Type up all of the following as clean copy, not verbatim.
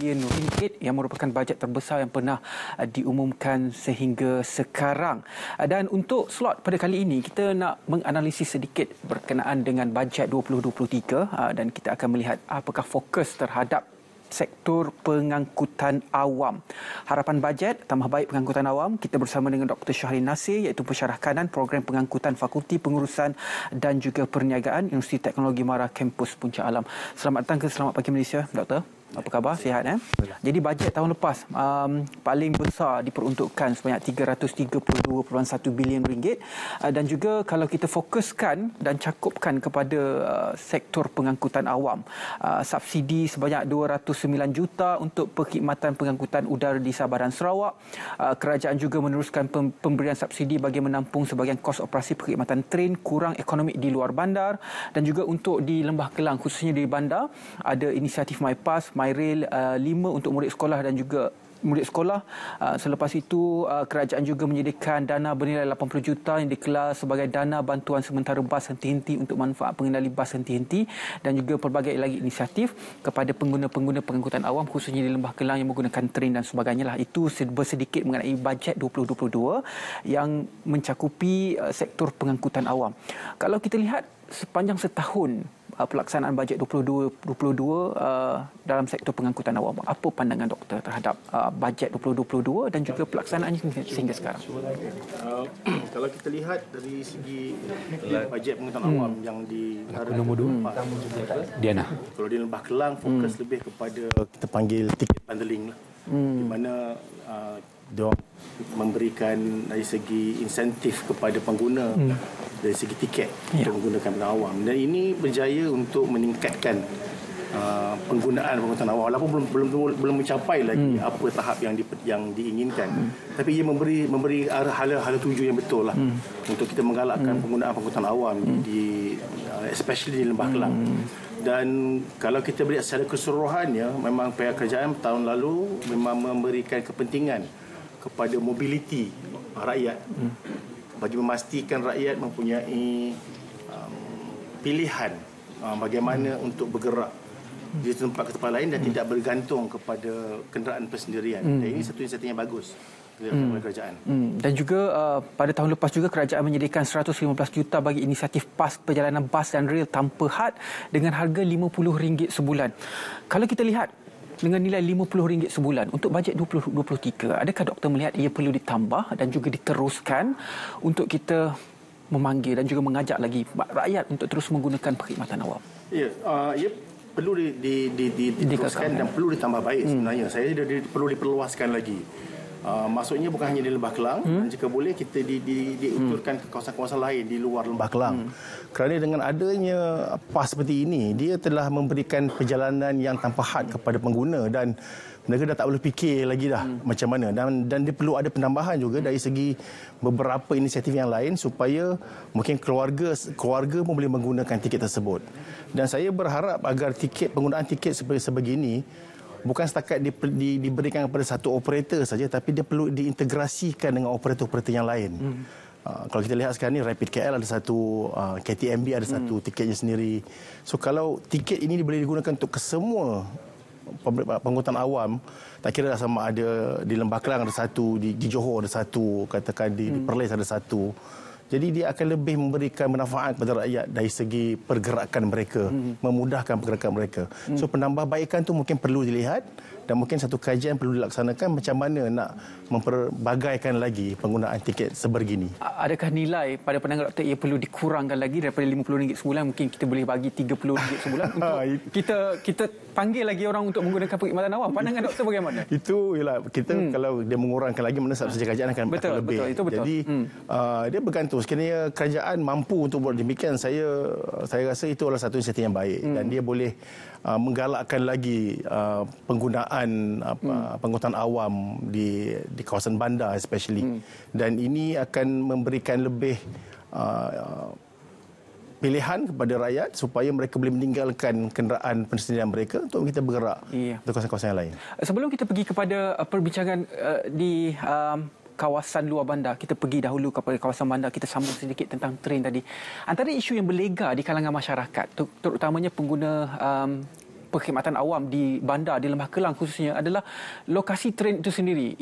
bilion ringgit yang merupakan bajet terbesar yang pernah diumumkan sehingga sekarang. Dan untuk slot pada kali ini kita nak menganalisis sedikit berkenaan dengan bajet 2023 dan kita akan melihat apakah fokus terhadap sektor pengangkutan awam. Harapan bajet tambah baik pengangkutan awam. Kita bersama dengan Dr. Shahrin Nasir, iaitu pensyarah kanan program pengangkutan Fakulti Pengurusan dan juga Perniagaan Universiti Teknologi Mara Kampus Puncak Alam. Selamat datang ke Selamat Pagi Malaysia, Doktor. Apa khabar? Sihat, eh? Jadi bajet tahun lepas paling besar diperuntukkan sebanyak 332.1 bilion ringgit, dan juga kalau kita fokuskan dan cakupkan kepada sektor pengangkutan awam, subsidi sebanyak 209 juta untuk perkhidmatan pengangkutan udara di Sabah dan Sarawak. Kerajaan juga meneruskan pemberian subsidi bagi menampung sebahagian kos operasi perkhidmatan tren kurang ekonomik di luar bandar, dan juga untuk di Lembah Kelang khususnya di bandar ada inisiatif MyPass, MyRail 5 untuk murid sekolah dan juga murid sekolah. Selepas itu kerajaan juga menyediakan dana bernilai 80 juta yang dikelar sebagai dana bantuan sementara bas henti-henti untuk manfaat pengendali bas henti-henti, dan juga pelbagai lagi inisiatif kepada pengguna-pengguna pengangkutan awam khususnya di Lembah Kelang yang menggunakan tren dan sebagainya lah. Itu bersedikit mengenai bajet 2022 yang mencakupi sektor pengangkutan awam. Kalau kita lihat sepanjang setahun pelaksanaan bajet 2022 dalam sektor pengangkutan awam, apa pandangan doktor terhadap bajet 2022 dan juga pelaksanaannya sehingga sekarang? Kalau kita lihat dari segi bajet pengangkutan awam yang di nombor 2 Diana. Kalau di Lembah Kelang fokus lebih kepada kita panggil tiket bundling lah. Di mana dia memberikan dari segi insentif kepada pengguna dari segi tiket untuk menggunakan pengangkutan awam, dan ini berjaya untuk meningkatkan penggunaan pengangkutan awam walaupun belum mencapai lagi apa tahap yang diinginkan, tapi ia memberi hala tuju yang betul lah untuk kita menggalakkan penggunaan pengangkutan awam di especially di Lembah Kelang. Dan kalau kita melihat secara keseluruhannya, memang pihak kerajaan tahun lalu memang memberikan kepentingan kepada mobiliti rakyat bagi memastikan rakyat mempunyai pilihan bagaimana untuk bergerak di tempat ke tempat lain dan tidak bergantung kepada kenderaan persendirian. Dan ini satu inisiatif yang bagus oleh kerajaan. Dan juga pada tahun lepas juga kerajaan menyediakan 115 juta bagi inisiatif PAS perjalanan bas dan rel tanpa had dengan harga RM50 sebulan. Kalau kita lihat dengan nilai RM50 sebulan untuk bajet 2023, adakah doktor melihat ia perlu ditambah dan juga diteruskan untuk kita memanggil dan juga mengajak lagi rakyat untuk terus menggunakan perkhidmatan awam? Ya, ia perlu diteruskan dan perlu ditambah baik sebenarnya. Saya perlu diperluaskan lagi. Maksudnya bukan hanya di Lembah Kelang, jika boleh kita diuturkan ke kawasan-kawasan lain di luar Lembah Kelang. Kerana dengan adanya PAS seperti ini, dia telah memberikan perjalanan yang tanpa had kepada pengguna, dan mereka dah tak boleh fikir lagi dah macam mana, dan dia perlu ada penambahan juga dari segi beberapa inisiatif yang lain supaya mungkin keluarga pun boleh menggunakan tiket tersebut. Dan saya berharap agar penggunaan tiket sebegini bukan setakat diberikan kepada satu operator saja, tapi dia perlu diintegrasikan dengan operator-operator yang lain. Kalau kita lihat sekarang ni, Rapid KL ada satu, KTMB ada satu tiketnya sendiri. So kalau tiket ini boleh digunakan untuk kesemua pengangkutan awam, tak kira sama ada di Lembah Kelang ada satu, di Johor ada satu, katakan di Perlis ada satu. Jadi dia akan lebih memberikan manfaat kepada rakyat dari segi pergerakan mereka, memudahkan pergerakan mereka. So penambahbaikan tu mungkin perlu dilihat, dan mungkin satu kajian perlu dilaksanakan macam mana nak memperbagaikan lagi penggunaan tiket sebegini. Adakah nilai pada pandangan doktor ia perlu dikurangkan lagi daripada RM50 sebulan, mungkin kita boleh bagi RM30 sebulan untuk kita panggil lagi orang untuk menggunakan perkhidmatan awam? Pandangan doktor bagaimana? Itu ialah kita kalau dia mengurangkan lagi, mana subsidi kerajaan akan lebih. Betul, itu betul. Jadi dia bergantung. Sekiranya kerajaan mampu untuk buat demikian, saya rasa itu adalah satu inisiatif yang baik, dan dia boleh menggalakkan lagi penggunaan pengangkutan awam di kawasan bandar especially. Dan ini akan memberikan lebih pilihan kepada rakyat supaya mereka boleh meninggalkan kenderaan persendirian mereka untuk kita bergerak ke kawasan-kawasan yang lain. Sebelum kita pergi kepada perbincangan di kawasan luar bandar, kita pergi dahulu kepada kawasan bandar, kita sambung sedikit tentang tren tadi. Antara isu yang berlega di kalangan masyarakat, terutamanya pengguna perkhidmatan awam di bandar di Lembah Kelang khususnya adalah lokasi train itu sendiri.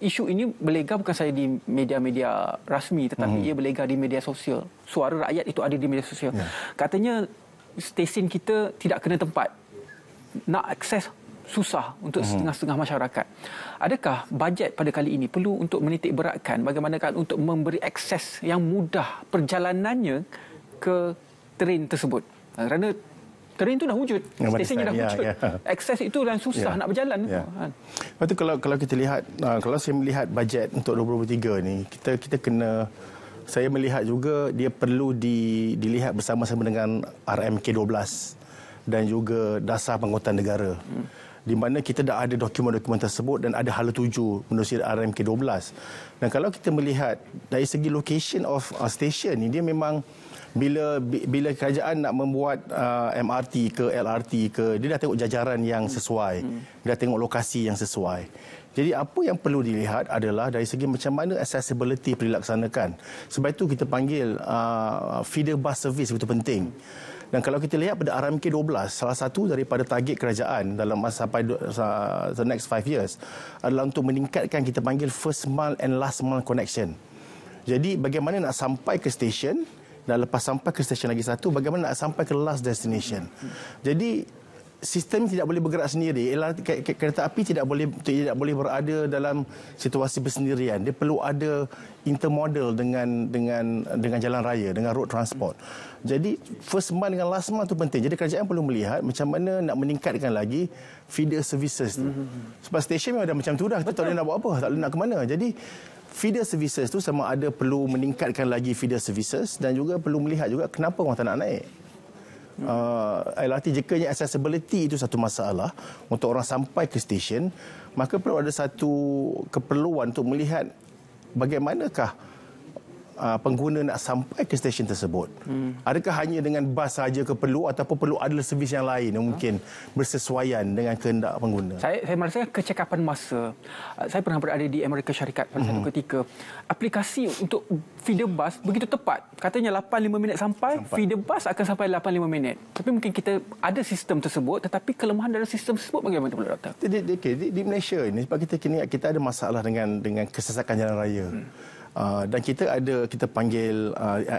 Isu ini berlega bukan saja di media-media rasmi tetapi ia berlega di media sosial. Suara rakyat itu ada di media sosial. Katanya stesen kita tidak kena tempat. Nak akses susah untuk setengah-setengah masyarakat. Adakah bajet pada kali ini perlu untuk menitik beratkan bagaimanakah untuk memberi akses yang mudah perjalanannya ke train tersebut? Kerana train itu dah wujud, stesen dah wujud. Akses itu dan susah nak berjalan. Lepas tu kalau kita lihat, kalau saya melihat bajet untuk 2023 ni, kita kena, saya melihat juga dia perlu dilihat bersama-sama dengan RMK12 dan juga Dasar Pengangkutan Negara. Di mana kita dah ada dokumen-dokumen tersebut dan ada hala tuju menerusi RMK12. Dan kalau kita melihat dari segi location of station ni, dia memang bila kerajaan nak membuat MRT ke LRT ke, dia dah tengok jajaran yang sesuai, dia dah tengok lokasi yang sesuai. Jadi apa yang perlu dilihat adalah dari segi macam mana accessibility perlu dilaksanakan. Sebab itu kita panggil feeder bus service betul penting. Dan kalau kita lihat pada RMK12, salah satu daripada target kerajaan dalam masa sampai the next 5 years adalah untuk meningkatkan kita panggil first mile and last mile connection. Jadi bagaimana nak sampai ke stesen dan lepas sampai ke stesen lagi satu, bagaimana nak sampai ke last destination. Jadi sistem tidak boleh bergerak sendiri. Kereta api tidak boleh berada dalam situasi bersendirian. Dia perlu ada intermodal dengan jalan raya, dengan road transport. Jadi first mile dengan last mile tu penting. Jadi kerajaan perlu melihat macam mana nak meningkatkan lagi feeder services tu. Sebab stesen memang dah macam tu dah. Kita tak boleh nak buat apa, tak boleh nak ke mana. Jadi feeder services tu sama ada perlu meningkatkan lagi feeder services dan juga perlu melihat juga kenapa orang tak nak naik. LRT jikanya accessibility itu satu masalah untuk orang sampai ke stesen, maka perlu ada satu keperluan untuk melihat bagaimanakah pengguna nak sampai ke stesen tersebut. Adakah hanya dengan bas saja ke perlu ataupun perlu ada servis yang lain yang mungkin bersesuaian dengan kehendak pengguna? Saya merasa kecekapan masa. Saya pernah berada di Amerika Syarikat pada satu ketika. Aplikasi untuk feeder bus begitu tepat. Katanya 85 minit sampai. Feeder bus akan sampai 85 minit. Tapi mungkin kita ada sistem tersebut, tetapi kelemahan dalam sistem tersebut bagaimana pula, Doktor? Di Malaysia ini sebab kita ada masalah dengan kesesakan jalan raya. Dan kita panggil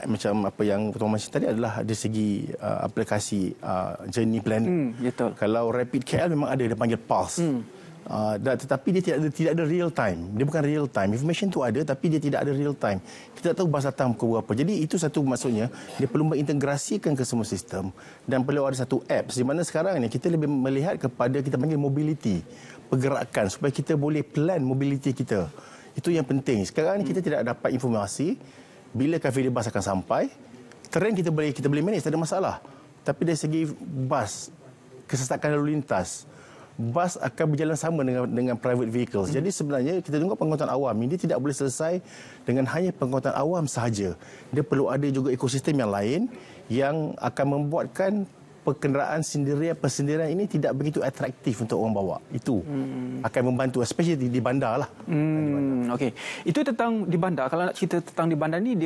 macam apa yang Tuan Masih tadi adalah dari segi aplikasi journey planning. Betul. Kalau Rapid KL memang ada, dia panggil Pulse. Tetapi dia tidak ada real time. Dia bukan real time. Information tu ada tapi dia tidak ada real time. Kita tak tahu bas datang pukul berapa. Jadi itu satu maksudnya dia perlu mengintegrasikan ke semua sistem dan perlu ada satu apps di mana sekarang ni kita lebih melihat kepada kita panggil mobility, pergerakan supaya kita boleh plan mobility kita. Itu yang penting. Sekarang ni kita tidak dapat informasi bila feeder bus akan sampai. Train kita boleh manage, tak ada masalah. Tapi dari segi bas, kesesakan lalu lintas, bas akan berjalan sama dengan private vehicles. Jadi sebenarnya kita tengok pengangkutan awam ini tidak boleh selesai dengan hanya pengangkutan awam sahaja. Dia perlu ada juga ekosistem yang lain yang akan membuatkan kenderaan persendirian ini tidak begitu atraktif untuk orang bawa. Itu akan membantu, especially di bandar lah. Okey. Itu tentang di bandar. Kalau nak cerita tentang di bandar ni,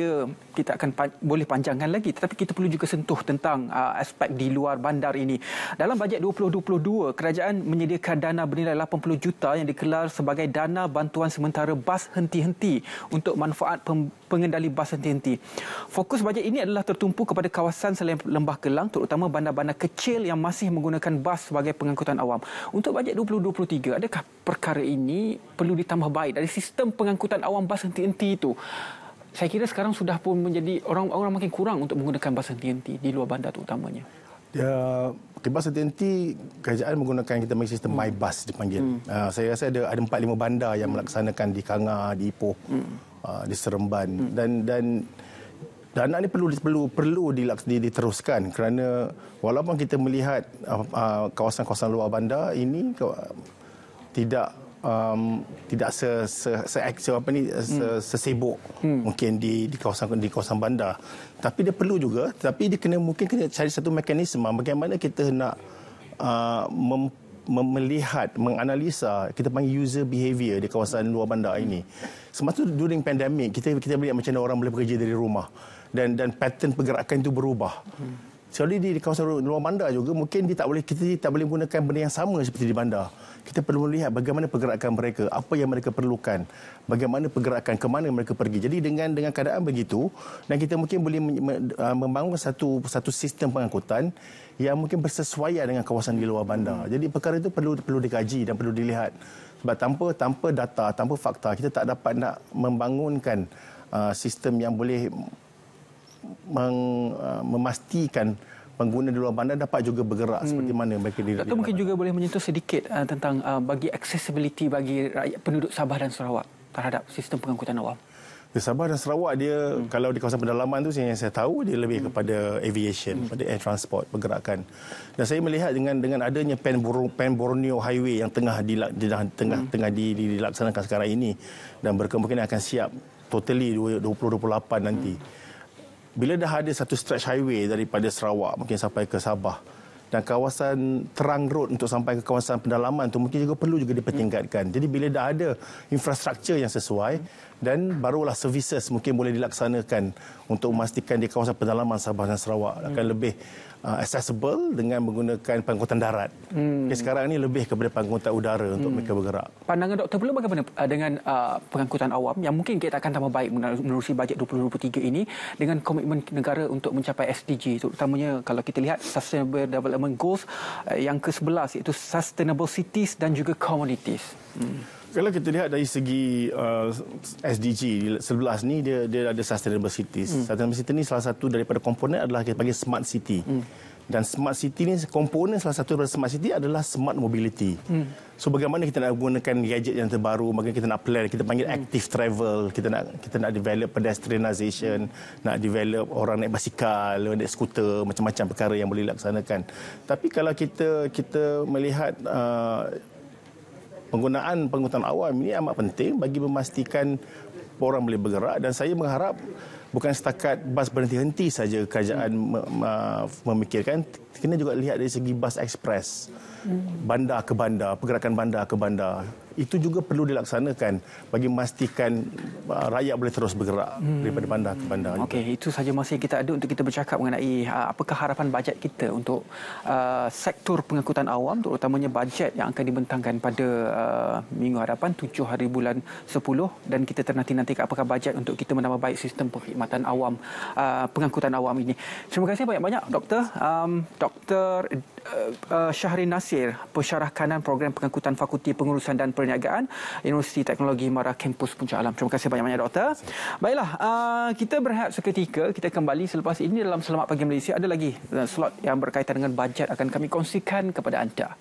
kita akan boleh panjangkan lagi. Tetapi kita perlu juga sentuh tentang aspek di luar bandar ini. Dalam bajet 2022, kerajaan menyediakan dana bernilai 80 juta yang dikelar sebagai dana bantuan sementara bas henti-henti untuk manfaat pengendali bas henti-henti. Fokus bajet ini adalah tertumpu kepada kawasan selain Lembah Kelang, terutama bandar-bandar kecil yang masih menggunakan bas sebagai pengangkutan awam. Untuk bajet 2023, adakah perkara ini perlu ditambah baik dari sistem pengangkutan awam bas henti-henti itu? Saya kira sekarang sudah pun menjadi orang makin kurang untuk menggunakan bas henti-henti di luar bandar terutamanya. Bas henti-henti, kerajaan menggunakan kita panggil sistem MyBus dipanggil. Saya rasa ada 4-5 bandar yang melaksanakan di Kangar, di Ipoh, di Seremban dan dana ini perlu diteruskan kerana walaupun kita melihat kawasan-kawasan luar bandar ini tidak sesibuk mungkin di kawasan bandar, tapi dia perlu juga, tapi dia mungkin kena cari satu mekanisme bagaimana kita nak melihat, menganalisa kita panggil user behavior di kawasan luar bandar ini. Semasa during pandemik kita melihat macam mana orang boleh bekerja dari rumah dan pattern pergerakan itu berubah. Sekali di kawasan luar bandar juga mungkin kita tak boleh menggunakan benda yang sama seperti di bandar. Kita perlu melihat bagaimana pergerakan mereka, apa yang mereka perlukan, bagaimana pergerakan, ke mana mereka pergi. Jadi dengan keadaan begitu, dan kita mungkin boleh membangun satu sistem pengangkutan yang mungkin bersesuaian dengan kawasan di luar bandar. Jadi perkara itu perlu dikaji dan perlu dilihat. Sebab tanpa data, tanpa fakta, kita tak dapat nak membangunkan sistem yang boleh memastikan pengguna di luar bandar dapat juga bergerak seperti mana mereka di Doktor mungkin juga boleh menyentuh sedikit tentang bagi accessibility bagi rakyat penduduk Sabah dan Sarawak terhadap sistem pengangkutan awam. Di Sabah dan Sarawak dia kalau di kawasan pedalaman tu yang saya tahu dia lebih kepada aviation, pada air transport, pergerakan. Dan saya melihat dengan adanya Pen Borneo Highway yang tengah dilaksanakan sekarang ini dan berkemungkinan akan siap totally 2028 nanti. Bila dah ada satu stretch highway daripada Sarawak mungkin sampai ke Sabah dan kawasan terang road untuk sampai ke kawasan pedalaman tu mungkin juga perlu juga dipertingkatkan. Jadi bila dah ada infrastruktur yang sesuai dan barulah services mungkin boleh dilaksanakan untuk memastikan di kawasan pedalaman Sabah dan Sarawak akan lebih accessible dengan menggunakan pengangkutan darat. Sekarang ini lebih kepada pengangkutan udara untuk mereka bergerak. Pandangan doktor pula bagaimana dengan pengangkutan awam yang mungkin kita akan tambah baik menerusi bajet 2023 ini dengan komitmen negara untuk mencapai SDG, terutamanya kalau kita lihat Sustainable Development Goals yang ke-11 iaitu Sustainable Cities dan juga Communities. Kalau kita lihat dari segi SDG 11 ni dia ada sustainable cities. Sustainable city ni salah satu daripada komponen adalah kita panggil smart city. Dan smart city ni komponen salah satu daripada smart city adalah smart mobility. So bagaimana kita nak gunakan gadget yang terbaru, bagaimana kita nak plan, kita panggil active travel, kita nak develop pedestrianisation, nak develop orang naik basikal, naik skuter, macam-macam perkara yang boleh dilaksanakan. Tapi kalau kita melihat penggunaan pengangkutan awam ini amat penting bagi memastikan orang boleh bergerak dan saya mengharap bukan setakat bas berhenti-henti saja kerajaan memikirkan, kena juga lihat dari segi bas ekspres, bandar ke bandar, pergerakan bandar ke bandar. Itu juga perlu dilaksanakan bagi memastikan rakyat boleh terus bergerak daripada bandar ke bandar. Okey, itu saja masa yang kita ada untuk kita bercakap mengenai apakah harapan bajet kita untuk sektor pengangkutan awam, terutamanya bajet yang akan dibentangkan pada minggu hadapan 7 hari bulan 10 dan kita ternanti-nantikan apakah bajet untuk kita menambah baik sistem perkhidmatan awam, pengangkutan awam ini. Terima kasih banyak-banyak Doktor. Dr. Syahrin Nasir, Pensyarah Kanan Program Pengangkutan Fakulti Pengurusan dan Perniagaan Universiti Teknologi Mara Kampus Puncak Alam. Terima kasih banyak-banyak Doktor. Baiklah, kita berehat seketika. Kita kembali selepas ini dalam Selamat Pagi Malaysia. Ada lagi slot yang berkaitan dengan bajet akan kami kongsikan kepada anda.